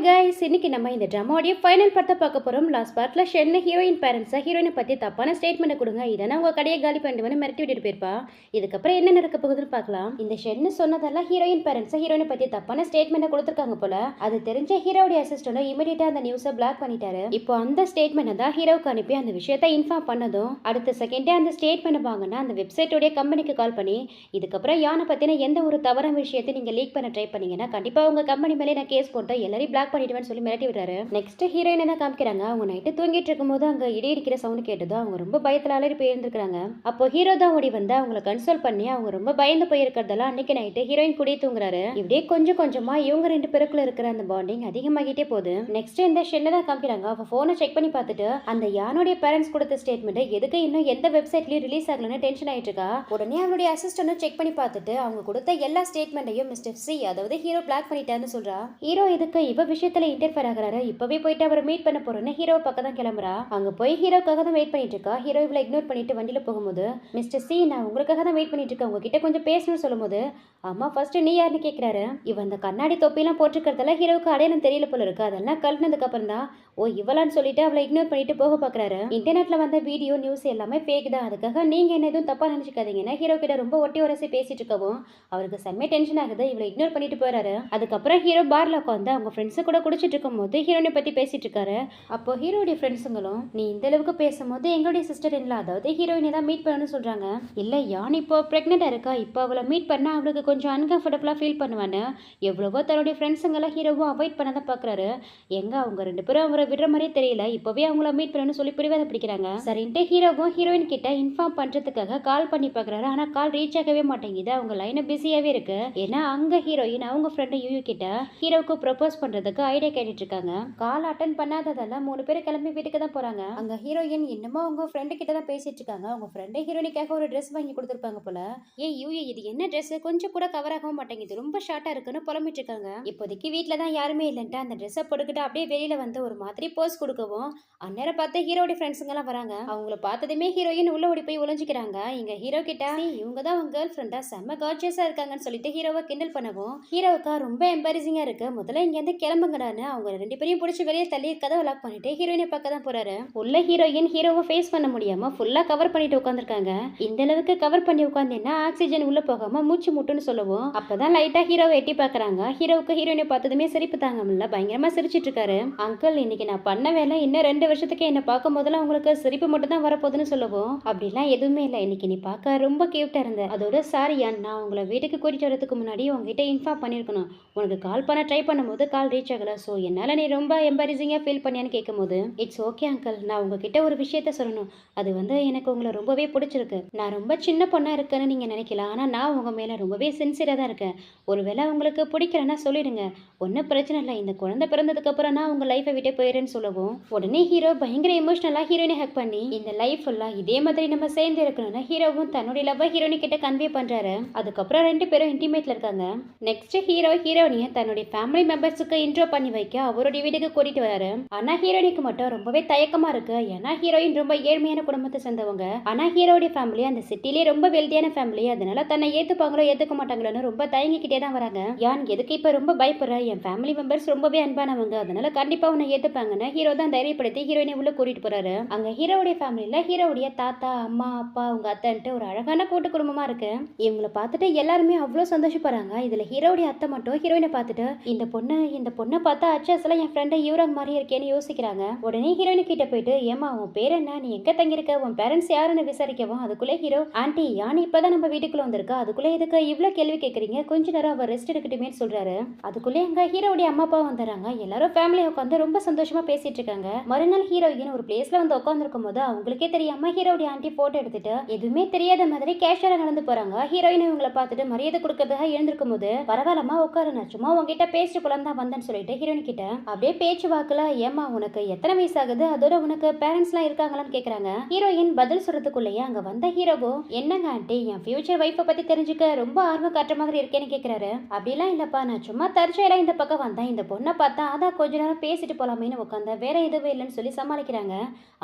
Guys, இன்னைக்கு நம்ம இந்த ட்ராமாவோட ஃபைனல் படத்தை பார்க்க போறோம். லாஸ்ட் பார்ட்ல ஷென் ஹீரோயின் பேரண்ட்ஸா ஹீரோயினை பத்தி தப்பான ஸ்டேட்மெண்ட் கொடுங்க, இதனா உங்க கடையை காலி பண்ணிட்டு மிரட்டி விட்டுட்டு போயிருப்பா. இதுக்கப்புறம் என்ன நடக்க போகுதுன்னு பார்க்கலாம். இந்த ஷென் சொன்னதெல்லாம் ஹீரோயின் பேரண்ட்ஸா ஹீரோயினை பத்தி தப்பான ஸ்டேட்மெண்ட் கொடுத்துருக்காங்க போல. அது தெரிஞ்ச ஹீரோடைய அசிஸ்டன்ட் இமிடியேட்டா அந்த நியூஸை பிளாக் பண்ணிட்டாரு. இப்போ அந்த ஸ்டேட்மெண்ட் தான் ஹீரோவுக்கு அனுப்பி அந்த விஷயத்தை இன்ஃபார்ம் பண்ணதும் அடுத்த செகண்டே அந்த ஸ்டேட்மெண்ட் வாங்கினா அந்த வெப்சைட்டோடைய கம்பெனிக்கு கால் பண்ணி இதுக்கப்புறம் யானை பத்தின எந்த ஒரு தவறான விஷயத்தை நீங்க லீக் பண்ண ட்ரை பண்ணீங்கன்னா கண்டிப்பா உங்க கம்பெனி மேலே நான் கேஸ் போட்டு எல்லாரையும் பிளாக் பண்ணிடுவேன்னு சொல்லி மிரட்டி விடுறாரு. நெக்ஸ்ட் ஹீரோயின் தான் காமிக்கிறாங்க. அவங்க நைட்டு தூங்கிட்டு இருக்கும்போது அங்க இடி இடிக்கிற சவுண்ட் கேட்டதும் அவங்க ரொம்ப பயத்துல அலறி போயிருந்திருக்காங்க. அப்போ ஹீரோ தான் ஓடி வந்து அவங்களை கன்சோல் பண்ணி அவங்க ரொம்ப பயந்து போயிருக்கிறதெல்லாம் அன்னைக்கு நைட்டு ஹீரோயின் கூடிய தூங்குறாரு. இப்படியே கொஞ்சம் கொஞ்சமா இவங்க ரெண்டு பேருக்குள்ள இருக்கிற அந்த பாண்டிங் அதிகமாகிட்டே போகுது. நெக்ஸ்ட் இந்த ஷென்னை தான் காமிக்கிறாங்க. அவ போனை செக் பண்ணி பார்த்துட்டு அந்த யானுடைய பேரண்ட்ஸ் கொடுத்த ஸ்டேட்மெண்ட் எதுக்கு இன்னும் எந்த வெப்சைட்லயும் ரிலீஸ் ஆகலன்னு டென்ஷன் ஆயிட்டு இருக்கா. உடனே அவனுடைய அசிஸ்டன்ட் செக் பண்ணி பார்த்துட்டு அவங்க கொடுத்த எல்லா ஸ்டேட்மெண்ட்டையும் மிஸ்டர் சி, அதாவது ஹீரோ பிளாக் பண்ணிட்டாருன்னு சொல்றா. ஹீரோ இதுக்கு இவ விஷயத்துல இன்டர்ஃபியர் ஆகுறாரு. இப்பவே போயிட்டு அவரை மீட் பண்ண போறேன்னு ஹீரோ பக்கம் தான் கிளம்புறா. அங்க போய் ஹீரோக்காக தான் வெயிட் பண்ணிட்டு இருக்கா. ஹீரோ இவளை இக்னோர் பண்ணிட்டு வண்டியில போகும்போது மிஸ்டர் சி, நான் உங்களுக்காக தான் வெயிட் பண்ணிட்டு இருக்கேன், உங்ககிட்ட கொஞ்சம் பேசணும்னு சொல்லும்போது அம்மா ஃபர்ஸ்ட் நீ யாருன்னு கேட்கிறாரு. இவன் அந்த கண்ணாடி தொப்பிலாம் போட்டிருக்கிறதுல ஹீரோவுக்கு அடையாளம் தெரியல போல இருக்கு. அதெல்லாம் கழட்டினதுக்கு அப்புறம் தான் ஓ இவளான்னு சொல்லிட்டு அவளை இக்னோர் பண்ணிட்டு போக பாக்குறாரு. இன்டர்நெட்ல வந்த வீடியோ நியூஸ் எல்லாமே ஃபேக் தான், அதுக்காக நீங்க என்ன எதுவும் தப்பா நினைச்சுக்காதீங்கன்னா ஹீரோ கிட்ட ரொம்ப ஒட்டி உரசி பேசிட்டு இருக்கவும் அவருக்கு செம்ம டென்ஷன் ஆகுது. இவளை இக்னோர் பண்ணிட்டு போறாரு. அதுக்கப்புறம் ஹீரோ பார்ல உட்காந்து அவங்க ஃப்ரெண்ட்ஸு கூட குடிச்சிட்டு இருக்கும் போது ஹீரோனை பத்தி பேசிட்டு இருக்காரு. அப்போ ஹீரோடைய ஃப்ரெண்ட்ஸுங்களும் நீ இந்த அளவுக்கு பேசும்போது எங்களுடைய சிஸ்டர் இல்ல, அதாவது ஹீரோயினை தான் மீட் பண்ணணும்னு சொல்றாங்க. இல்ல யான் இப்போ பிரெக்னெண்டா இருக்கா, இப்போ அவளை மீட் பண்ணா அவளுக்கு கொஞ்சம் அன்கம்ஃபர்டபுளா ஃபீல் பண்ணுவான்னு எவ்வளவோ தன்னுடைய ஃப்ரெண்ட்ஸுங்கெல்லாம் ஹீரோவும் அவாய்ட் பண்ண தான் பாக்குறாரு. எங்க அவங்க ரெண்டு பேரும் அவரை விடுற மாதிரியே தெரியல. இப்பவே அவங்கள மீட் பண்ணணும்னு சொல்லி பிடிவாத பிடிக்கிறாங்க. சரின்ட்டு ஹீரோவும் ஹீரோயின் கிட்ட இன்ஃபார்ம் பண்றதுக்காக கால் பண்ணி பாக்குறாரு. ஆனா கால் ரீச் ஆகவே மாட்டேங்குது. அவங்க லைன் பிஸியாவே இருக்கு. ஏன்னா அங்க ஹீரோயின் அவங்க ஃப்ரெண்ட் யூ கிட்ட ஹீரோவுக்கு ப்ரப்போஸ் பண்றதுக்கு ஐடியா கேட்டுட்டு இருக்காங்க. கால் அட்டன் பண்ணாததால 3 பேர் கிளம்பி வீட்டுக்கு தான் போறாங்க. அங்க ஹீரோயின் இன்னமும் அவங்க ஃப்ரெண்டு கிட்ட தான் பேசிட்டு இருக்காங்க. அவங்க ஃப்ரெண்டு ஹீரோயினுக்காக ஒரு ட்ரெஸ் வாங்கி கொடுத்துருப்பாங்க போல. யூ இது என்ன ட்ரெஸ், கொஞ்சம் கூட கவர் ஆகவும் மாட்டேங்குது, ரொம்ப ஷார்ட்டா இருக்குன்னு புலம்பிட்டு இருக்காங்க. இப்போதைக்கு வீட்டுல தான் யாருமே இல்லைன்ட்டு அந்த ட்ரெஸ்ஸை போட்டுக்கிட்டு அப்படியே வெளியில வந்து ஒரு மாதிரி போஸ் கொடுக்கவும் அந்நேரம் பார்த்து ஹீரோடைய ஃப்ரெண்ட்ஸுங்க எல்லாம் வராங்க. அவங்கள பார்த்ததுமே ஹீரோயின் உள்ள ஓடி போய் ஒளிஞ்சிக்கிறாங்க. இங்க ஹீரோ கிட்ட இவங்க தான் உங்க கேர்ள் ஃப்ரெண்டா, செம்ம கார்ஜியஸா இருக்காங்கன்னு சொல்லிட்டு ஹீரோவை கிண்டல் பண்ணவும் ஹீரோவுக்கா ரொம்ப எம்பாரசிங்கா இருக்கு. முதல்ல இங்க இருந்து கிளம்புங்கடான்னு அவங்க ரெண்டு பேரையும் பிடிச்சி வெளியே தள்ளி கதவை லாக் பண்ணிட்டு ஹீரோயினை பார்க்க தான் போறாரு. உள்ள ஹீரோயின் ஹீரோவை ஃபேஸ் பண்ண முடியாம ஃபுல்லா கவர் பண்ணிட்டு உட்காந்துருக்காங்க. இந்த அளவுக்கு கவர் பண்ணி உட்காந்தேன்னா ஆக்சிஜன் உள்ள போகாம மூச்சு முட்டுன்னு சொல்லவும் அப்பதான் லைட்டா ஹீரோவை எட்டி பாக்குறாங்க. ஹீரோவுக்கு ஹீரோயினை பார்த்ததுமே சிரிப்பு தாங்க முடியல, பயங்கரமா சிரிச்சிட்டு இருக்காரு. அங்கிள் இன்னைக்கு நான் பண்ண வேலை இன்னும் 2 வருஷத்துக்கு என்ன பார்க்கும் போதெல்லாம் உங்களுக்கு சிரிப்பு மட்டும் தான் வரப்போகுதுன்னு சொல்லவும் அப்படிலாம் எதுவுமே இல்லை, இன்னைக்கு நீ பார்க்க ரொம்ப கியூட்டா இருந்த, அதோட சாரியா நான் உங்களை வீட்டுக்கு கூட்டிட்டு வரதுக்கு முன்னாடி உங்ககிட்ட இன்ஃபார்ம் பண்ணிருக்கணும். உனக்கு கால் பண்ண ட்ரை பண்ணும்போது கால் ரீச் ஆகல, ஸோ என்னால நீ ரொம்ப எம்பாரசிங்கா ஃபீல் பண்ணியான்னு கேட்கும்போது இட்ஸ் ஓகே அங்கிள், நான் உங்ககிட்ட ஒரு விஷயத்த சொல்லணும். அது எனக்கு உங்களை ரொம்பவே பிடிச்சிருக்கு. நான் ரொம்ப சின்ன பொண்ணா இருக்கேன்னு நீங்க நினைக்கலாம், ஆனா நான் உங்க மேல ரொம்பவே சின்சியரா தான் இருக்கேன். ஒருவேளை உங்களுக்கு பிடிக்கலன்னா சொல்லிடுங்க, ஒன்றும் பிரச்சனை இல்லை. இந்த குழந்தை பிறந்ததுக்கு அப்புறம் நான் உங்க லைஃபை விட்டு போயிடுறேன்னு சொல்லவும் உடனே ஹீரோ பயங்கர எமோஷனலா ஹீரோயினை ஹக் பண்ணி இந்த லைஃப் எல்லாம் இதே மாதிரி நம்ம சேர்ந்து இருக்கணும்னு ஹீரோவும் தன்னுடைய லவ் ஹீரோயினி கிட்ட கன்வே பண்றாரு. அதுக்கப்புறம் 2 பேரும் இன்டிமேட்ல இருக்காங்க. நெக்ஸ்ட் ஹீரோ ஹீரோயினிய தன்னுடைய ஃபேமிலி மெம்பர்ஸுக்கு இன்ட்ரோ பண்ணி வைக்க அவருடைய வீட்டுக்கு கூட்டிட்டு வராரு. ஆனா ஹீரோயினுக்கு மட்டும் ரொம்பவே தயக்கமா இருக்கு. ஏன்னா ஹீரோயின் ரொம்ப ஏழ்மையான குடும்பத்தை சேர்ந்தவங்க. ஆனா ஹீரோடைய ஃபேமிலி அந்த சிட்டிலே ரொம்ப வெல்தியான ஃபேமிலி. அதனால தன்னை ஏத்துப்பாங்களோ ஏத்துக்க மாட்டாங்களோன்னு ரொம்ப தயங்கிக்கிட்டே தான் வராங்க. யான் எதுக்கு இப்ப ரொம்ப பயப்படுற, என் ஃபேமிலி மெம்பர்ஸ் ரொம்பவே அன்பானவங்க, அதனால கண்டிப்பா உன்னை ஏத்துப்பாங்கன்னு ஹீரோ தான் தைரியப்படுத்தி ஹீரோயினை உள்ள கூட்டிட்டு போறாரு. அங்க ஹீரோடைய ஃபேமிலியில ஹீரோடைய தாத்தா, அம்மா, அப்பா, அவங்க அத்தைன்ட்டு ஒரு அழகான கூட்டு குடும்பமா இருக்கு. இவங்களை பார்த்துட்டு எல்லாருமே அவ்வளோ சந்தோஷப்படுறாங்க. இதுல ஹீரோடைய அத்தை மட்டும் ஹீரோயினை பார்த்துட்டு இந்த பொண்ணை பார்த்தா அச்சாஸ்ல என் ஃப்ரெண்டை யூரங் மாதிரி இருக்கேன்னு யோசிக்கிறாங்க. உடனே ஹீரோயின் கிட்ட போயிட்டு ஏமா உன் பேர் என்ன, நீ எங்க தங்கியிருக்க, உன் பேரண்ட்ஸ் யாருன்னு விசாரிக்கவும் அதுக்குள்ளே ஹீரோ ஆண்டி யானி இப்பதான் நம்ம வீட்டுக்குள்ள வந்திருக்கா, அதுக்குள்ளே எதுக்கு இவ்வளவு கேள்வி கேட்கறீங்க, கொஞ்ச நேரம் அவர் ரெஸ்ட் எடுக்கட்டுமே சொல்றாரு. அதுக்குள்ளே அங்க ஹீரோடைய அம்மா அப்பா வந்துடுறாங்க. எல்லாரும் ஃபேமிலியை உட்காந்து ரொம்ப சந்தோஷமா பேசிட்டு இருக்காங்க. மறுநாள் ஹீரோயின் ஒரு பிளேஸ்ல வந்து உட்காந்துருக்கும் போது அவங்களுக்கே தெரியாம ஹீரோடைய ஆண்டி போட்டோ எடுத்துட்டு எதுவுமே தெரியாத மாதிரி கேஷுவலா நடந்து போறாங்க. ஹீரோயின் இவங்களை பார்த்துட்டு மரியாதை கொடுக்கறதுக்காக எழுந்திருக்கும் போது பரவாயில்லமா உட்காரு, நான் சும்மா உங்ககிட்ட பேசிட்டு போலாம் தான் வந்தேன்னு சொல்லிட்டு ஹீரோயின் கிட்ட அப்படியே பேச்சு வாக்குல ஏமா உனக்கு எத்தனை வயசு ஆகுது, அதோட உனக்கு பேரண்ட்ஸ் எல்லாம் இருக்காங்களான்னு கேக்குறாங்க. ஹீரோயின் பதில் சொல்றதுக்குள்ளேயே அங்க வந்த ஹீரோவோ என்னங்க ஆண்டி என் ஃபியூச்சர் வைஃபை பத்தி தெரிஞ்சுக்க ரொம்ப ஆர்வம் காட்டுற மாதிரி இருக்கேன்னு கேக்குறாரு. அப்படிலாம் இல்லப்பா, நான் சும்மா தற்செயலா இந்த பக்கம் வந்தேன், இந்த பொண்ணை பார்த்தா அதான் கொஞ்ச நேரம் பேசிட்டு போலாமேன்னு உட்காந்தா, வேற எதுவும் இல்லைன்னு சொல்லி சமாளிக்கிறாங்க.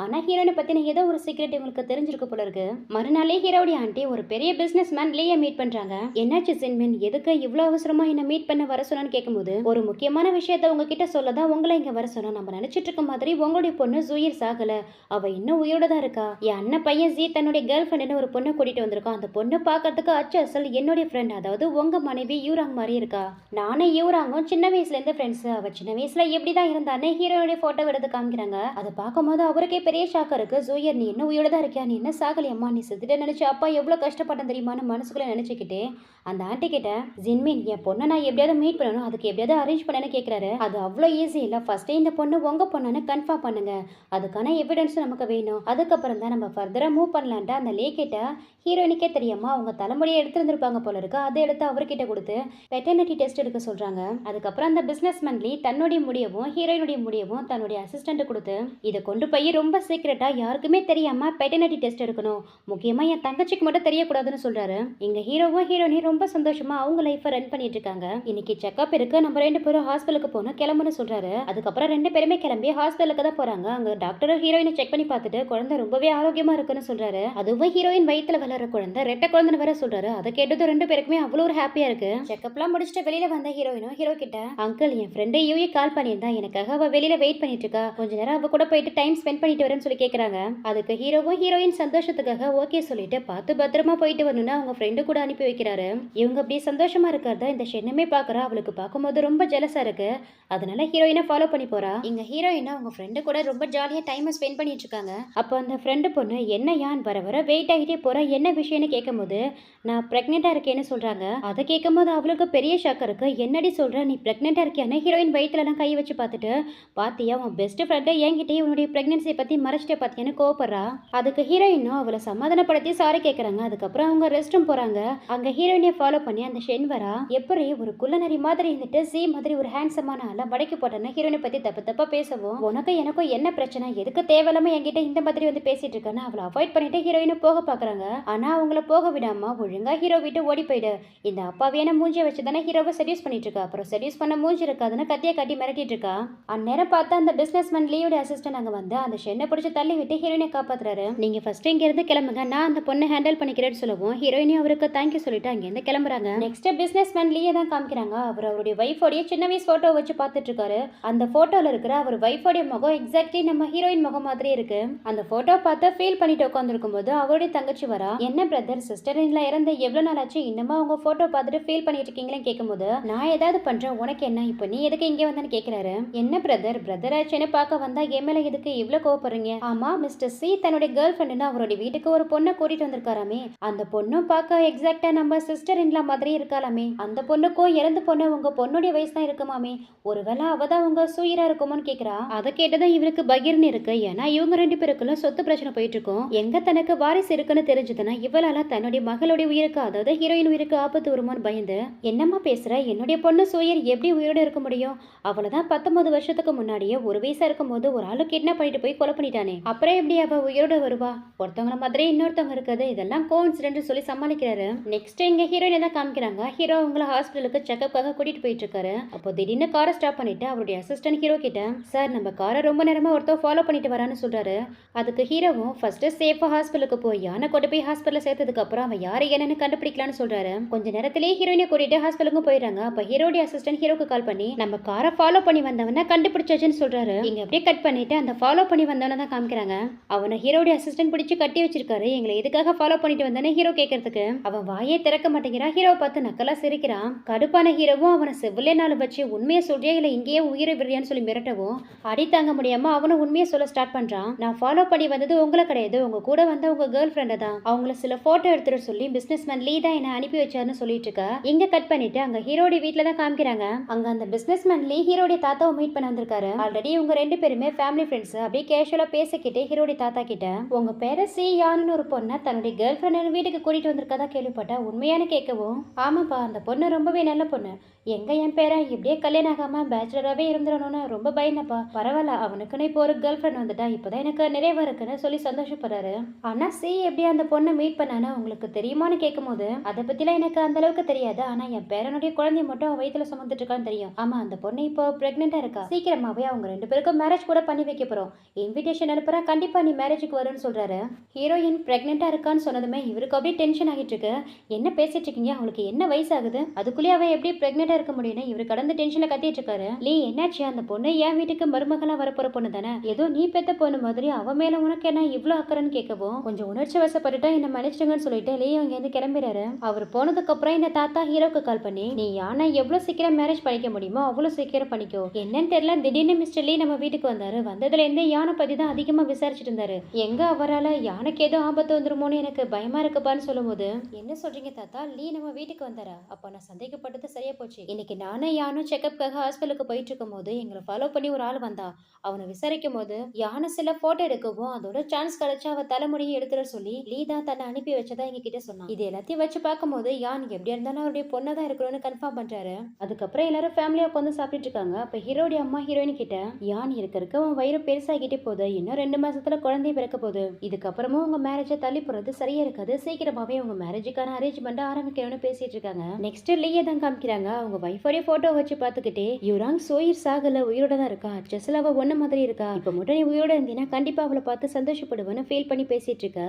ஆனா ஹீரோனை பத்தின ஏதோ ஒரு சீக்ரெட் இவங்களுக்கு தெரிஞ்சிருக்கு போல இருக்கு. மறுநாளே ஹீரோடைய ஆண்டி ஒரு பெரிய பிசினஸ் மேன் லியை மீட் பண்றாங்க. என்னாச்சு சின்மின், எதுக்கு இவ்வளவு அவசரமா என்ன மீட் பண்ண வர சொன்னு கேட்கும்போது ஒரு முக்கியமான விஷயத்த உங்ககிட்ட சொல்ல தான் உங்களை இங்க வர சொன்னோம். நம்ம நினைச்சிட்டு இருக்க மாதிரி உங்களுடைய பொண்ணு ஜூயிர் சாகல. அவ இன்னும் உயிரோட தான் இருக்கா. என் அண்ணன் பையன் ஜீ தன்னுடைய கேர்ள் ஃப்ரெண்டுன்னு ஒரு பொண்ணை கூட்டிட்டு வந்திருக்கான். அந்த பொண்ணு பார்க்கறதுக்கு அச்சு அசல் என்னுடைய ஃப்ரெண்ட், அதாவது உங்க மனைவி யூராங் மாதிரி இருக்கா. நானும் யூராங்கும் சின்ன வயசுல இருந்து ஃப்ரெண்ட்ஸ். அவ சின்ன வயசுல எப்படிதான் இருந்தானே ஹீரோனுடைய போட்டோ எடுத்து காமிக்கிறாங்க. அதை பார்க்கும்போது அவருக்கே பெரிய ஷாக்கா இருக்கு. ஜூயர், நீ இன்னும் உயிரோட தான் இருக்கியா? நீ என்ன சாகலையம்மா? நீ செத்துட்டு நினைச்சு அப்பா எவ்வளவு கஷ்டப்பட்டேன் தெரியுமான்னு மனசுக்குள்ள நினைச்சுக்கிட்டே அந்த ஆண்டி கிட்ட, ஜின்மின் என் பொண்ணை நான் எப்படியாவது மீட் பண்ணணும், அதுக்கு எப்படியாவது அரேஞ்ச் பண்ணனு கேட்கிறாரு. அது அவ்வளோ ஈஸி இல்லை. ஃபர்ஸ்டே இந்த பொண்ணு உங்க பொண்ணுன்னு கன்ஃபார்ம் பண்ணுங்க. அதுக்கான எவிடன்ஸ் நமக்கு வேணும். அதுக்கப்புறம் தான் நம்ம ஃபர்தரா மூவ் பண்ணலான்ட்டு அந்த லே கிட்ட ஹீரோயினுக்கே தெரியாம அவங்க தலைமுடியை எடுத்துருந்துருப்பாங்க போல இருக்கு. அதை எடுத்து அவர்கிட்ட கொடுத்து பெட்டர்னிட்டி டெஸ்ட் எடுக்க சொல்றாங்க. அதுக்கப்புறம் அந்த பிசினஸ் மன்லி தன்னுடைய முடியவும் ஹீரோயினுடைய முடியவும் தன்னுடைய அசிஸ்டன்ட் கொடுத்து இதை கொண்டு போய் ரொம்ப சீக்கிரட்டா யாருக்குமே தெரியாம பெட்டர்னிட்டி டெஸ்ட் எடுக்கணும், முக்கியமா என் தங்கச்சிக்கு மட்டும் தெரியக்கூடாதுன்னு சொல்றாரு. இங்க ஹீரோவும் ஹீரோயினும் ரொம்ப சந்தோஷமா அவங்க லைஃபை ரன் பண்ணிட்டு இருக்காங்க. இன்னைக்கு செக்அப் இருக்கு, நம்ம 2 பேரும் ஹாஸ்பிட்டலுக்கு போகணும், கிளம்புன்னு சொல்றாரு. அதுக்கப்புறம் 2 பேருமே கிளம்பி ஹாஸ்பிட்டலுக்கு தான் போறாங்க. அங்க டாக்டர் ஹீரோயினை செக் பண்ணி பார்த்துட்டு குழந்தை ரொம்பவே ஆரோக்கியமா இருக்குன்னு சொல்றாரு. அதுவும் ஹீரோயின் வயித்துல வளர குழந்தை, ரெட்டை குழந்தைன்னு வேற சொல்றாரு. அதை கேட்டது 2 பேருக்குமே அவ்வளோ ஒரு ஹாப்பியா இருக்கு. செக்அப்லாம் முடிச்சுட்டு வெளியில வந்த ஹீரோயினும் ஹீரோ கிட்ட, அங்கிள் என் ஃப்ரெண்டு யூஏ கால் பண்ணியிருந்தா, எனக்காக அவ வெளியில வெயிட் பண்ணிட்டு இருக்கா, கொஞ்ச நேரம் அவ கூட போயிட்டு டைம் ஸ்பெண்ட் பண்ணிட்டு வரேன்னு சொல்லி கேட்கறாங்க. அதுக்கு ஹீரோவும் ஹீரோயின் சந்தோஷத்துக்காக ஓகே சொல்லிட்டு பார்த்து பத்திரமா போயிட்டு வரணும்னு அவங்க ஃப்ரெண்டு கூட அனுப்பி வைக்கிறாரு. இவங்க அப்படி சந்தோஷமா இருக்கிறத இந்த ஷென்னுமே பாக்குறா. அவளுக்கு பார்க்கும்போது ரொம்ப ஜெலஸா இருக்கு. அதனால ஹீரோயினை ஃபாலோ பண்ணி போறா. இங்க ஹீரோயினா அவங்க ஃப்ரெண்டு கூட ரொம்ப ஜாலியா டைம் ஸ்பெண்ட் பண்ணிட்டு இருக்காங்க. அப்போ அந்த ஃப்ரெண்டு பொண்ணு என்ன யான் வர வர வெயிட் ஆகிட்டே போற, என்ன விஷயம்னு கேட்கும்போது நான் பிரெக்னெண்டா இருக்கேன்னு சொல்றாங்க. அதை கேட்கும்போது அவளுக்கு பெரிய ஷாக் இருக்கு. என்னடி சொல்ற, நீ பிரெக்னெண்டா இருக்கியான்னு ஹீரோயின் வயிற்றுலாம் கை வச்சு பார்த்துட்டு, பாத்தியா உன் பெஸ்ட் ஃப்ரெண்டு என்கிட்டயே உன்னுடைய பிரெக்னன்சியை பத்தி மறைச்சிட்டே பாத்தியான்னு கோவப்படுறா. அதுக்கு ஹீரோயினும் அவளை சமாதானப்படுத்தி சாரி கேட்கறாங்க. அதுக்கப்புறம் அவங்க ரெஸ்ட் ரூம் போறாங்க. அங்க ஹீரோயினை ஃபாலோ பண்ணி அந்த ஷென்வரா எப்படி ஒரு குள்ளநரி மாதிரி இருந்துட்டு சி மாதிரி ஒரு ஹேண்ட்ஸமான ஆள மடக்கி போட்டேன்னு ஹீரோயினை பத்தி தப்பு தப்பா பேசவும், உனக்கு எனக்கும் என்ன பிரச்சனை, எதுக்கு தேவையில்லாம என்கிட்ட இந்த மாதிரி வந்து பேசிட்டு இருக்கான்னு அவளை அவாய்ட் பண்ணிட்டு ஹீரோயினை போக பாக்குறாங்க. ஆனா அவங்கள போக விடாம ஒழுங்கா ஹீரோ விட்டு ஓடி போயிடு. இந்த அப்பாவியான மூஞ்சியை வச்சு தானே ஹீரோவை செடியூஸ் பண்ணிட்டு இருக்கா. அப்புறம் செடியூஸ் பண்ண மூஞ்சி இருக்காதுன்னு கத்தியை காட்டி மிரட்டிட்டு இருக்கா. அந்நேரம் பார்த்தா அந்த பிசினஸ் மேன் லீயோட அசிஸ்டன்ட் அங்க வந்து அந்த ஷென்னை பிடிச்சி தள்ளி விட்டு ஹீரோயினை காப்பாத்துறாரு. நீங்க ஃபர்ஸ்ட் இங்க இருந்து கிளம்புங்க, நான் அந்த பொண்ணை ஹேண்டில் பண்ணிக்கிறேன்னு சொல்லவும் ஹீரோயினி அவருக்கு தேங்க்யூ சொல்லிட்டு அங்க இருந்து கிளம்புறாங்க. நெக்ஸ்ட் பிசினஸ் மேன் லீயை தான் காமிக்கிறாங்க. அவர் அவருடைய வைஃபோடைய சின்ன வயசு போட்டோ வச்சு பார்த்துட்டு இருக்காரு. அந்த போட்டோல இருக்கிற அவர் வைஃபோடைய முகம் எக்ஸாக்ட்லி நம்ம ஹீரோயின் முகம் மாதிரி இருக்கு. அந்த போட்டோ பார்த்து ஃபீல் பண்ணிட்டு உட்காந்துருக்கும் போது அவருடைய தங்கச்சி வரா. என்ன பிரதர், சிஸ்டர் இன்ல இறந்து எவ்வளவு நாள் ஆச்சு, இன்னமா உங்க போட்டோ பார்த்துட்டு ஃபீல் பண்ணிட்டு இருக்கீங்களே கேட்கும்போது, நான் ஏதாவது பண்றேன், உனக்கு என்ன, இப்போ நீ எதுக்கு இங்கே வந்தான்னு கேட்கிறாரு. என்ன பிரதர், பிரதர் ஆச்சுன்னு பார்க்க வந்தா என் மேல எதுக்கு இவ்வளவு கோவப்படுறீங்க? ஆமா மிஸ்டர் சி தன்னுடைய கேர்ள் ஃப்ரெண்டுன்னு அவருடைய வீட்டுக்கு ஒரு பொண்ணை கூட்டிட்டு வந்திருக்காராமே, அந்த பொண்ணும் பார்க்க எக்ஸாக்டா நம்ம சிஸ்டர் இன்லா மாதிரி இருக்காளாமே, அந்த பொண்ணுக்கும் இறந்து பொண்ணு உங்க பொண்ணுடைய வயசு தான் இருக்குமாமே, ஒருவேளை அவதான் உங்க சூயரா இருக்குமோன்னு கேக்குறா. அதை கேட்டதான் இவருக்கு பகிர்னு இருக்கு. ஏன்னா இவங்க 2 பேருக்குள்ள சொத்து பிரச்சனை போயிட்டு இருக்கும். எங்க தனக்கு வாரிசு இருக்குன்னு தெரிஞ்சதுன்னா இவளால தன்னுடைய மகளுடைய உயிருக்கு, அதாவது ஹீரோயின் உயிருக்கு ஆபத்து வருமோன்னு பயந்து, என்னம்மா பேசுற, என்னுடைய பொண்ணு சூயர் எப்படி உயிரோட இருக்க முடியும், அவளதான் 19 வருஷத்துக்கு முன்னாடியே ஒரு வயசா இருக்கும் போது ஒரு ஆளு கிட்னாப் பண்ணிட்டு போய் கொலை பண்ணிட்டானே, அப்புறம் எப்படி அவ உயிரோட வருவா, ஒருத்தவங்கள மாதிரி இன்னொருத்தவங்க இருக்குது, இதெல்லாம் கோஇன்சிடென்ட் சொல்லி சமாளிக்கிறாரு. நெக்ஸ்ட் இங்க ஹீரோயின் தான் காமிக்கிறாங்க. ஹீரோ அவங்கள ஹாஸ்பிட்டலுக்கு செக்அப்காக கூட்டிட்டு போயிட்டு இருக்காரு. அப்போ திடீர்னு காரை ஸ்டாப் பண்ணிட்டு அவருடைய அசிஸ்டன்ட் ஹீரோ கிட்ட, சார் நம்ம காரை ரொம்ப நேரமா ஒருத்தர் ஃபாலோ பண்ணிட்டு வரான்னு சொல்றாரு. அதுக்கு ஹீரோவும் ஃபர்ஸ்ட் சேஃபா ஹாஸ்பிட்டலுக்கு போய் யானை கொண்டு போய் ஹாஸ்பிட்டல் சேர்த்ததுக்கு அப்புறம் அவன் யாரு என்னன்னு கண்டுபிடிக்கலாம்னு சொல்றாரு. கொஞ்ச நேரத்திலேயே ஹீரோயினை கூட்டிட்டு ஹாஸ்பிட்டலுக்கும் போயிடுறாங்க. அப்ப ஹீரோடைய அசிஸ்டன்ட் ஹீரோக்கு கால் பண்ணி நம்ம காரை ஃபாலோ பண்ணி வந்தவன கண்டுபிடிச்சாச்சுன்னு சொல்றாரு. இங்க அப்படியே கட் பண்ணிட்டு அந்த ஃபாலோ பண்ணி வந்தவன தான் காமிக்கிறாங்க. அவனை ஹீரோடைய அசிஸ்டன்ட் பிடிச்சு கட்டி வச்சிருக்காரு. எங்களை எதுக்காக ஃபாலோ பண்ணிட்டு வந்தானே ஹீரோ கேட்கறதுக்கு அவன் வாயே திறக்க மாட்டேங்கிறான். ஹீரோ பார்த்து நக்கலா சிரிக்கிறான். கடுப்பான ஹீரோவும் அவனை செவ்விலே நாள் வச்சு உண்மையை சொல்றியா இல்ல இங்கேயே உயிரை விடுறியான்னு சொல்லி மிரட்டவும் அடி தாங்க முடியாம அவனும் உண்மையை சொல்ல ஸ்டார்ட் பண்றான். நான் ஃபாலோ பண்ணி வந்தது உங்களை கிடையாது, உங்க கூட வந்த உங்க கேர்ள் ஃப்ரெண்டை தான், அவங்கள சில போட்டோ எடுத்துட்டு சொல்லி பிசினஸ் மேன் லீ தான் என்ன அனுப்பி வச்சாருன்னு சொல்லிட்டு இருக்கா. இங்க கட் பண்ணிட்டு அங்க ஹீரோடைய வீட்டுல தான் காமிக்கிறாங்க. அங்க அந்த பிசினஸ் மேன் லீ ஹீரோடைய தாத்தாவை மீட் பண்ண வந்திருக்காரு. ஆல்ரெடி உங்க 2 பேருமே ஃபேமிலி ஃப்ரெண்ட்ஸ். அப்படியே கேஷுவலா பேசிக்கிட்டே ஹீரோடைய தாத்தா கிட்ட, உங்க பேர சி யான்னு ஒரு பொண்ணை தன்னுடைய கேர்ள் ஃப்ரெண்ட் வீட்டுக்கு கூட்டிட்டு வந்திருக்கதா கேள்விப்பட்டா, உண்மையான கேட்கவும், ஆமாப்பா அந்த பொண்ணு ரொம்பவே நல்ல பொண்ணு, எங்க என் பேரன் இப்படியே கல்யாணம் ஆகாம பேச்சுலராகவே இருந்துடணும்னு ரொம்ப பயந்தப்பா, பரவாயில்ல அவனுக்குன்னு இப்போ ஒரு கேர்ள் ஃப்ரெண்ட் வந்துட்டா, இப்போதான் எனக்கு நிறைவா இருக்குன்னு சொல்லி சந்தோஷப்படுறாரு. ஆனா சி எப்படி அந்த பொண்ணை மீட் பண்ணானு உங்களுக்கு தெரியுமான்னு கேட்கும் போது, அதை பத்திலாம் எனக்கு அந்த அளவுக்கு தெரியாது, ஆனா என் பேரனுடைய குழந்தைய மட்டும் வயிற்றுல சுமந்துட்டு இருக்கான்னு தெரியும். ஆமா அந்த பொண்ணு இப்போ பிரெக்னெண்டா இருக்கா, சீக்கிரமாவே அவங்க 2 பேருக்கும் மேரேஜ் கூட பண்ணி வைக்க போறோம், இன்விடேஷன் அனுப்புறா, கண்டிப்பா நீ மேரேஜுக்கு வரும்னு சொல்றாரு. ஹீரோயின் பிரெக்னெண்டா இருக்கான்னு சொன்னதுமே இவருக்கு அப்படியே டென்ஷன் ஆகிட்டு இருக்கு. என்ன பேசிட்டு பேசிட்டு இருக்கீங்க? அவளுக்கு என்ன வயசாகுது? அதுக்குள்ளேயே அவ எப்படி பிரெக்னெண்டா இருக்க முடியும்னு இவரு கடந்த டென்ஷன்ல கத்திட்டு இருக்காரு. லீ என்னாச்சு? அந்த பொண்ணு என் வீட்டுக்கு மருமகளா வரப்போற பொண்ணு தானே? ஏதோ நீ பெத்த பொண்ணு மாதிரி அவ மேல உனக்கு என்ன இவ்ளோ அக்கறைன்னு கேட்கவும் கொஞ்சம் உணர்ச்சி வசப்பட்டுட்டா என்ன மன்னிச்சிடுங்கன்னு சொல்லிட்டு லீ அங்க இருந்து கிளம்பிறாரு. அவர் போனதுக்கு அப்புறம் இந்த தாத்தா ஹீரோக்கு கால் பண்ணி நீ யானை எவ்வளவு சீக்கிரம் மேரேஜ் பண்ணிக்க முடியுமோ அவ்வளவு சீக்கிரம் பண்ணிக்கோ. என்னன்னு தெரியல திடீர்னு மிஸ்டர் லீ நம்ம வீட்டுக்கு வந்தாரு. வந்ததுல இருந்தே யானை பத்தி தான் அதிகமா விசாரிச்சுட்டு இருந்தாரு. எங்க அவரால யானைக்கு ஏதோ ஆபத்து வந்துருமோன்னு எனக்கு பயமா இருக்குப்பான்னு சொல்லும்போது என்ன சொல்றீங்க தாத்தா? லீ நம்ம வீட்டுக்கு வந்தாரா? அப்ப நான் சந்தேகப்பட்டது சரியா போச்சு. இன்னைக்கு நானும் யானும் செக்கப்காக ஹாஸ்பிட்டலுக்கு போயிட்டு இருக்கும் போது எங்களை ஃபாலோ பண்ணி ஒரு ஆள் வந்தா. அவனை விசாரிக்கும் போது யானை சில போட்டோ எடுக்கவும் அதோட சான்ஸ் கிடைச்சா அவ தலைமுடியை எடுத்துட சொல்லி லீ தான் தன்னை அனுப்பி வச்சதா எங்க கிட்ட சொன்னான். இது எல்லாத்தையும் வச்சு பார்க்கும்போது யான் எப்படி இருந்தாலும் அவருடைய பொண்ணை தான் இருக்கணும்னு கன்ஃபார்ம் பண்றாரு. அதுக்கப்புறம் எல்லாரும் ஃபேமிலியா உட்காந்து சாப்பிட்டுட்டு இருக்காங்க. அப்ப ஹீரோடைய அம்மா ஹீரோயின் கிட்ட யான் இருக்க உன் வயிறு பெருசாகிட்டே போகுது. இன்னும் 2 மாசத்துல குழந்தை பிறக்க போகுது. இதுக்கப்புறமும் உங்க மேரேஜை தள்ளி போறது சரியா இருக்காது. சீக்கிரமாவே உங்க மேரேஜுக்கான அரேஞ்ச்மெண்ட் ஆரம்பிக்கணும்னு பேசிட்டு இருக்காங்க. நெக்ஸ்ட் லீயை தான் காமிக்கிறாங்க. அவங்க வைஃபோடைய போட்டோ வச்சு பார்த்துக்கிட்டே யுராங் சோயிர் சாகல உயிரோட தான் இருக்கா. ஜெஸ்ல அவ ஒன்ன மாதிரி இருக்கா. இப்ப மட்டும் நீ உயிரோட இருந்தீனா கண்டிப்பா அவளை பார்த்து சந்தோஷப்படுவேன்னு ஃபீல் பண்ணி பேசிட்டு இருக்க.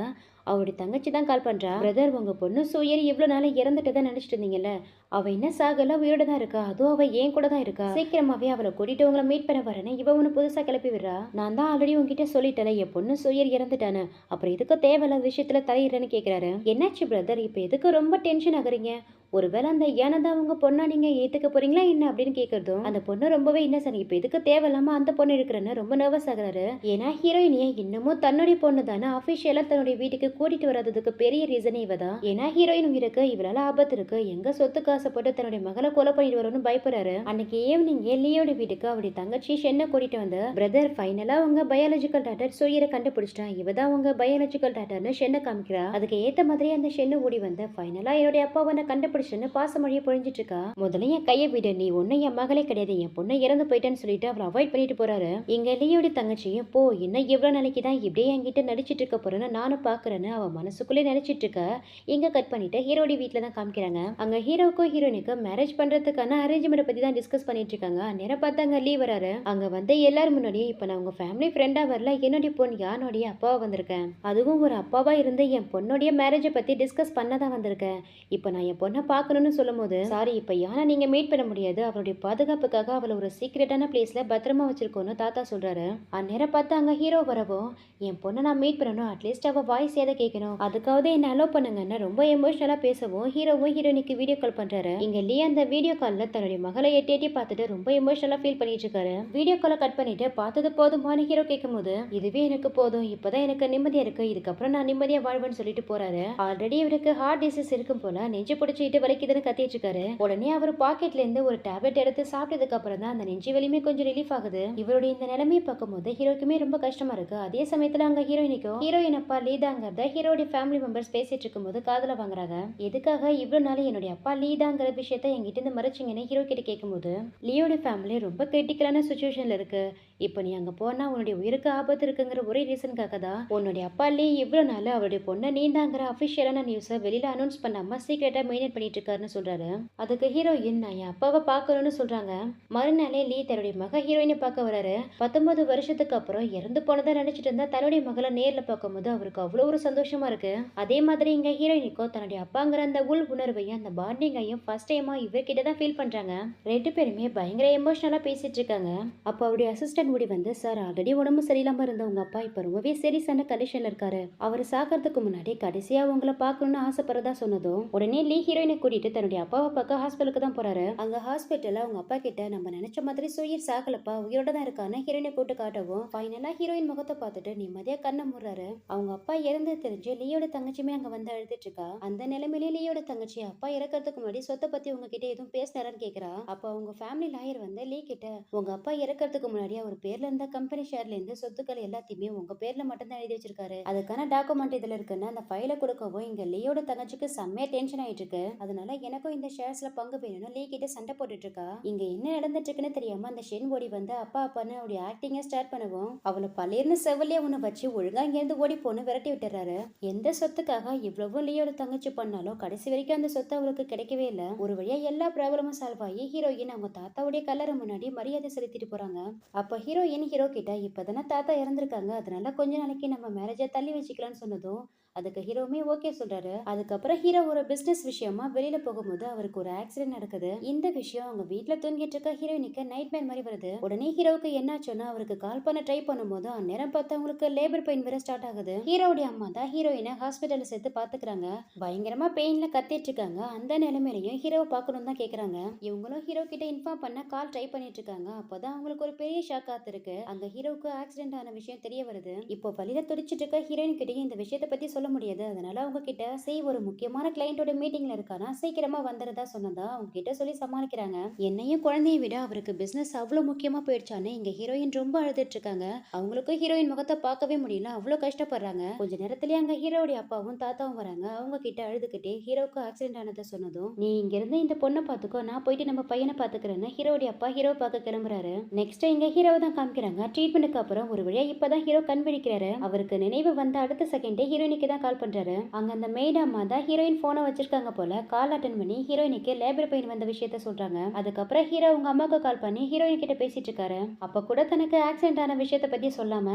அவருடைய தங்கச்சி தான் கால் பண்றா. பிரதர் உங்க பொண்ணு சோயர் இவ்வளவு நாள் இறந்துட்டு தான் நினைச்சிட்டு இருந்தீங்கல்ல. அவ இன்னும் சாகல உயிரோட தான் இருக்கா. அதுவும் அவ ஏன் கூட தான் இருக்கா. சீக்கிரமாவே அவளை கூட்டிட்டு உங்களை மீட் பண்ண வரேன்னு இவ ஒண்ணு புதுசா கிளப்பி விடுறா. நான் தான் ஆல்ரெடி உங்ககிட்ட சொல்லிட்டேன் என் பொண்ணு சோயர் இறந்துட்டானு. அப்புறம் எதுக்கு தேவையில்லாத விஷயத்துல தலையிடுறேன்னு கேக்குறாரு. என்னாச்சு பிரதர் இப்ப எதுக்கு ரொம்ப டென்ஷன் ஆகுறீங்க? ஒருவேளை அந்த ஏனதான் உங்க பொண்ணா நீங்க ஏத்துக்க போறீங்களா என்ன அப்படின்னு கேக்குறதும் அந்த பொண்ணு ரொம்பவே இன்னசென்ட். இப்ப எதுக்கு தேவையில்லாம அந்த பொண்ணு இருக்கிறன்னு ரொம்ப நர்வஸ் ஆகுறாரு. ஏன்னா ஹீரோயினியை இன்னமும் தன்னுடைய பொண்ணு தானே அபிஷியலா தன்னுடைய வீட்டுக்கு கூட்டிட்டு வராததுக்கு பெரிய ரீசனே இவதான். ஏன்னா ஹீரோயின் உயிருக்கு இவளால ஆபத்து இருக்கு. எங்க சொத்து காசப்பட்டு தன்னுடைய மகளை கொலை பண்ணிட்டு வரணும்னு பயப்படுறாரு. அன்னைக்கு ஈவினிங் லியோட வீட்டுக்கு அவருடைய தங்கச்சி ஷென்னை கூட்டிட்டு வந்து பிரதர் ஃபைனலா உங்க பயாலஜிக்கல் டாட்டர் சோயரை கண்டுபிடிச்சிட்டான். இவதான் உங்க பயாலஜிக்கல் டாட்டர்னு ஷென்னை காமிக்கிறா. அதுக்கு ஏத்த மாதிரி அந்த ஷென்னு ஓடி வந்து ஃபைனலா என்னுடைய அப்பாவை கண்டுபிடிச்சு பாசமொழியை பொழிஞ்சிட்டு இருக்கா. முதல்ல என் கையை விட நீ ஒண்ணு என் மகளே கிடையாது. என் பொண்ணை இறந்து போயிட்டேன்னு சொல்லிட்டு அவளை அவாய்ட் பண்ணிட்டு போறாரு. இங்க லியோட தங்கச்சியும் போ இன்னும் எவ்வளவு நாளைக்கு தான் இப்படியே என்கிட்ட நடிச்சிட்டு இருக்க போறேன்னு நானும் பாக்குறேன்னு அவ மனசுக்குள்ளே நினைச்சிட்டு இருக்க. இங்க கட் பண்ணிட்டு ஹீரோடி வீட்டுல தான் காமிக்கிறாங்க. அங்க ஹீரோக்கும் ஹீரோயினுக்கும் மேரேஜ் பண்றதுக்கான அரேஞ்ச்மெண்ட் பத்தி தான் டிஸ்கஸ் பண்ணிட்டு இருக்காங்க. நேரம் பார்த்தாங்க லீ வராரு. அங்க வந்து எல்லாரும் முன்னாடியே இப்ப நான் உங்க ஃபேமிலி ஃப்ரெண்டா வரல. என்னுடைய பொண்ணு யானுடைய அப்பாவா வந்திருக்கேன். அதுவும் ஒரு அப்பாவா இருந்து என் பொண்ணுடைய மேரேஜை பத்தி டிஸ்கஸ் பண்ணதான் வந்திருக்கேன். இப்ப நான் என் பொண்ணை பார்க்கணும்னு சொல்லும்போது சாரி இப்ப யானை நீங்க மீட் பண்ண முடியாது. அவருடைய பாதுகாப்புக்காக அவளை ஒரு சீக்ரெட்டான பிளேஸ்ல பத்திரமா வச்சிருக்கோன்னு தாத்தா சொல்றாரு. அந்நேரம் பார்த்து அங்க ஹீரோ வரவும் என் பொண்ணை நான் மீட் பண்ணணும். அட்லீஸ்ட் அவ வாய்ஸ் ஏத கேட்கணும். அதுக்காவது என்ன அலோ பண்ணுங்கன்னு ரொம்ப எமோஷனலா பேசவும் ஹீரோவும் ஹீரோயினுக்கு வீடியோ கால் பண்றாரு. இங்க லீ அந்த வீடியோ கால்ல தன்னுடைய மகளை எட்டி எட்டி பார்த்துட்டு ரொம்ப எமோஷனலா ஃபீல் பண்ணிட்டு இருக்காரு. வீடியோ காலை கட் பண்ணிட்டு பார்த்தது போதுமான ஹீரோ கேட்கும் போது இதுவே எனக்கு போதும். இப்பதான் எனக்கு நிம்மதியா இருக்கு. இதுக்கப்புறம் நான் நிம்மதியா வாழ்வேன்னு சொல்லிட்டு போறாரு. ஆல்ரெடி இவருக்கு ஹார்ட் டிசீஸ் இருக்கும் போல நெஞ்சு பிடிச்சிட்டு வலிக்குதுன்னு கத்திட்டு இருக்காரு. உடனே அவர் பாக்கெட்ல இருந்து ஒரு டேப்லெட் எடுத்து சாப்பிட்டதுக்கு அப்புறம் தான் அந்த நெஞ்சு வலியுமே கொஞ்சம் ரிலீஃப் ஆகுது. இவருடைய இந்த நிலைமையை பார்க்கும்போது ஹீரோக்குமே ரொம்ப கஷ்டமா இருக்கு. அதே சமயத்துல அங்க ஹீரோயினுக்கும் ஹீரோயின் அப்பா லீதாங்கிறத ஹீரோடைய ஃபேமிலி மெம்பர்ஸ் பேசிட்டு இருக்கும்போது காதுல வாங்குறாங்க. எதுக்காக இவ்வளவு நாள் என்னுடைய அப்பா லீதாங்கிற விஷயத்த என்கிட்ட இருந்து மறைச்சிங்கன்னு ஹீரோ கிட்ட கேட்கும்போது லியோட ஃபேமிலி ரொம்ப கிரிட்டிக்கலான சுச்சுவேஷன்ல இருக்கு. இப்போ நீ அங்க போனா உன்னுடைய உயிருக்கு ஆபத்து இருக்குங்கிற ஒரே ரீசனுக்காக தான் உன்னுடைய அப்பா லீ இவ்வளவு நாள் அவருடைய பொண்ணை நீதாங்கிற அபிஷியலான நியூஸை வெளியில அனௌன்ஸ் பண்ணாம சீக்கிரட்டா மெயின்டைன் பண்ணிட்டு இருக்காருன்னு சொல்றாரு. அதுக்கு ஹீரோயின் நான் என் அப்பாவை பார்க்கணும்னு சொல்றாங்க. மறுநாளே லீ தன்னுடைய மக ஹீரோயினை பார்க்க வராரு. 19 வருஷத்துக்கு அப்புறம் இறந்து போனதா நினைச்சிட்டு இருந்தா தன்னுடைய மகளை நேர்ல பார்க்கும்போது அவருக்கு அவ்வளவு ஒரு சந்தோஷமா இருக்கு. அதே மாதிரி இங்க ஹீரோயினுக்கோ தன்னுடைய அப்பாங்கிற அந்த உள் உணர்வையும் அந்த பாண்டிங்கையும் ஃபர்ஸ்ட் டைமா இவர்கிட்ட தான் ஃபீல் பண்றாங்க. 2 பேருமே பயங்கர எமோஷனலா பேசிட்டு இருக்காங்க. அப்போ அவருடைய அசிஸ்டன்ட் ஓடி வந்து சார் ஆல்ரெடி உடம்பு சரியில்லாம இருந்த உங்க அப்பா இப்ப ரொம்பவே சீரியஸான கண்டிஷன்ல இருக்காரு. அவர் சாகிறதுக்கு முன்னாடி கடைசியா உங்களை பார்க்கணும்னு ஆசைப்படுறதா சொன்னதும் உடனே லீ ஹீரோயினை கூட்டிட்டு தன்னுடைய அப்பாவை பார்க்க ஹாஸ்பிட்டலுக்கு தான் போறாரு. அங்க ஹாஸ்பிட்டல்ல அவங்க அப்பா கிட்ட நம்ம நினைச்ச மாதிரி சுயிர் சாகலப்பா உயிரோட தான் இருக்கான்னு ஹீரோயினை கூட்டு காட்டவும் ஃபைனலா ஹீரோயின் முகத்தை பார்த்துட்டு நிம்மதியா கண்ணை மூடுறாரு. அவங்க அப்பா இறந்து தெரிஞ்சு லீயோட தங்கச்சியுமே அங்க வந்து அழுதுட்டு இருக்கா. அந்த நிலைமையிலே லீயோட தங்கச்சி அப்பா இறக்கறதுக்கு முன்னாடி சொத்தை பத்தி உங்ககிட்ட எதுவும் பேசினாரான்னு கேக்குறா. அப்ப அவங்க ஃபேமிலி லாயர் வந்து லீ கிட்ட உங்க அப்பா இறக்கறதுக்கு முன்னாடி அவர் பேர்ல இருந்த கம்பெனி ஷேர்ல இருந்து சொத்துக்கள் எல்லாத்தையுமே உங்க பேர்ல மட்டும் தான் எழுதி வச்சிருக்காரு. அதுக்கான டாக்குமெண்ட் இதுல இருக்குன்னு அந்த ஃபைலை கொடுக்கவும் இங்க லீயோட தங்கச்சிக்கு செம்மையா டென்ஷன் ஆயிட்டு இருக்கு. அதனால எனக்கும் இந்த ஷேர்ஸ்ல பங்கு வேணும்னு லீ கிட்ட சண்டை போட்டுட்டு இருக்கா. இங்க என்ன நடந்துட்டு இருக்குன்னு தெரியாம அந்த ஷென் ஓடி வந்து அப்பா அப்பான்னு அவருடைய ஆக்டிங்க ஸ்டார்ட் பண்ணுவோம். அவளை பள்ளியிருந்து செவலியா ஒண்ணு வச்சு ஒழுங்கா இங்க இருந்து ஓடி போன்னு விரட்டி விட்டுறாரு. எந்த சொத்துக்காக இவ்வளவு லீயோட தங்கச்சி பண்ணாலும் கடைசி வரைக்கும் அந்த சொத்து அவளுக்கு கிடைக்கவே இல்ல. ஒரு வழியா எல்லா ப்ராப்ளமும் சால்வ் ஆகி ஹீரோயின் அவங்க தாத்தாவுடைய கல்லறை முன்னாடி மரியாதை செலுத்திட்டு போறாங்க. அப்ப ஹீரோயின் ஹீரோ கிட்ட இப்பதானே தாத்தா இறந்திருக்காங்க, அதனால கொஞ்ச நாளைக்கு நம்ம மேரேஜை தள்ளி வச்சுக்கலாம்னு சொன்னதும் அதுக்கு ஹீரோவுமே ஓகே சொல்றாரு. அதுக்கப்புறம் ஹீரோ ஒரு பிசினஸ் விஷயமா வெளியில போகும்போது அவருக்கு ஒரு ஆக்சிடென்ட் நடக்குது. இந்த விஷயம் அவங்க வீட்ல தூங்கிட்டு இருக்க ஹீரோயினுக்கு நைட் மேர் மாதிரி வருது. உடனே ஹீரோவுக்கு என்னாச்சுன்னா அவருக்கு கால் பண்ண ட்ரை பண்ணும்போது அந்நேரம் பார்த்து அவங்களுக்கு லேபர் பெயின் வேற ஸ்டார்ட் ஆகுது. ஹீரோவுடைய அம்மா தான் ஹீரோயினை ஹாஸ்பிட்டல்ல சேர்த்து பாத்துக்கிறாங்க. பயங்கரமா பெயின்ல கத்திட்டு இருக்காங்க. அந்த நிலைமையிலையும் ஹீரோவை பார்க்கணும் தான் கேக்குறாங்க. இவங்களும் ஹீரோ கிட்ட இன்ஃபார்ம் பண்ண கால் ட்ரை பண்ணிட்டு இருக்காங்க. அப்பதான் அவங்களுக்கு ஒரு பெரிய ஷாக் காத்திருக்கு. அங்க ஹீரோவுக்கு ஆக்சிடென்ட் ஆன விஷயம் தெரிய வருது. இப்போ வழியில துடிச்சிட்டு இருக்க ஹீரோயின் கிட்டயும் இந்த விஷயத்த பத்தி சொல்ல முடியாது. அதனால அவங்க கிட்ட ஒரு முக்கியமான கிளையண்டோட மீட்டிங்ல இருக்கானா சீக்கிரமா வந்துறதா சொன்னதா அவங்க கிட்ட சொல்லி சமாளிக்கிறாங்க. என்னையும் குழந்தையை விட அவருக்கு பிசினஸ் அவ்வளவு முக்கியமா போயிடுச்சான்னு இங்க ஹீரோயின் ரொம்ப அழுதுட்டு இருக்காங்க. அவங்களுக்கும் ஹீரோயின் முகத்தை பார்க்கவே முடியல, அவ்வளவு கஷ்டப்படுறாங்க. கொஞ்ச நேரத்திலேயே அங்க ஹீரோடைய அப்பாவும் தாத்தாவும் வராங்க. அவங்க கிட்ட அழுதுகிட்டே ஹீரோவுக்கு ஆக்சிடென்ட் ஆனதை சொன்னதும், நீ இங்க இருந்து இந்த பொண்ணை பாத்துக்கோ, நான் போயிட்டு நம்ம பையனை பாத்துக்கிறேன்னு ஹீரோடைய அப்பா ஹீரோ பார்க்க கிளம்புறாரு. நெக்ஸ்ட் இங்க ஹீரோவை தான் காமிக்கிறாங்க. ட்ரீட்மெண்ட்டுக்கு அப்புறம் ஒரு வழியா இப்பதான் ஹீரோ கண் விழிக்கிறாரு. அவருக்கு நினைவு வந்த அடுத்த செகண்டே ஹீரோயினுக்கு தான் கால் பண்றாரு. அங்க அந்த மெய்ட் அம்மா தான் ஹீரோயின் போனை வச்சிருக்காங்க போல. கால் அட்டன் பண்ணி ஹீரோயினுக்கு லேபர் பெயின் வந்த விஷயத்த சொல்றாங்க. அதுக்கப்புறம் ஹீரோ உங்க அம்மாவுக்கு கால் பண்ணி ஹீரோயின் கிட்ட பேசிட்டு இருக்காரு. அப்ப கூட தனக்கு ஆக்சிடென்ட் ஆன விஷயத்த பத்தி சொல்லாம,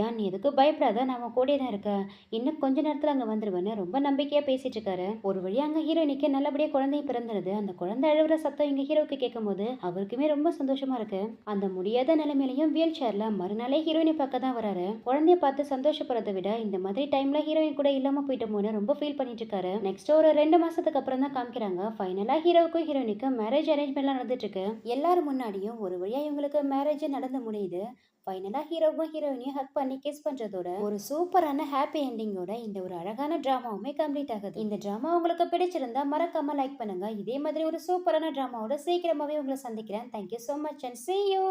ஏன் நீ எதுக்கு பயப்படாத, நான் உன் கூடயே தான் இருக்கேன், இன்னும் கொஞ்ச நேரத்துல அங்க வந்துருவேன்னு ரொம்ப நம்பிக்கையா பேசிட்டு இருக்காரு. ஒரு வழியா அங்க ஹீரோயினுக்கு நல்லபடியா குழந்தையும் பிறந்துருது. அந்த குழந்தை அழுவுற சத்தம் இங்க ஹீரோக்கு கேட்கும் போது அவருக்குமே ரொம்ப சந்தோஷமா இருக்கு. அந்த முடியாத நிலைமையிலையும் வீல் சேர்ல மறுநாளே ஹீரோயினை பார்க்க தான் வராரு. குழந்தைய பார்த்து சந்தோஷப்படுறதை விட இந்த மாதிரி டைம்ல ஹீரோயின் கூட இல்லாம போயிட்டோமோன்னு ரொம்ப ஃபீல் பண்ணிட்டு இருக்காரு. நெக்ஸ்ட் ஒரு 2 மாசத்துக்கு அப்புறம் தான் காமிக்கிறாங்க. ஃபைனலா ஹீரோவுக்கும் ஹீரோயினுக்கும் மேரேஜ் அரேஞ்ச்மெண்ட்லாம் நடந்துட்டு இருக்கு. எல்லாரும் முன்னாடியும் ஒரு வழியா இவங்களுக்கு மேரேஜ் நடந்து முடியுது. ஃபைனலா ஹீரோவும் ஹீரோயினையும் ஹக் பண்ணி கிஸ் பண்றதோட ஒரு சூப்பரான ஹாப்பி எண்டிங்கோட இந்த ஒரு அழகான டிராமாவுமே கம்ப்ளீட் ஆகுது. இந்த டிராமா உங்களுக்கு பிடிச்சிருந்தா மறக்காம லைக் பண்ணுங்க. இதே மாதிரி ஒரு சூப்பரான டிராமாவோட சீக்கிரமாவே உங்களை சந்திக்கிறேன். Thank you so much and see you.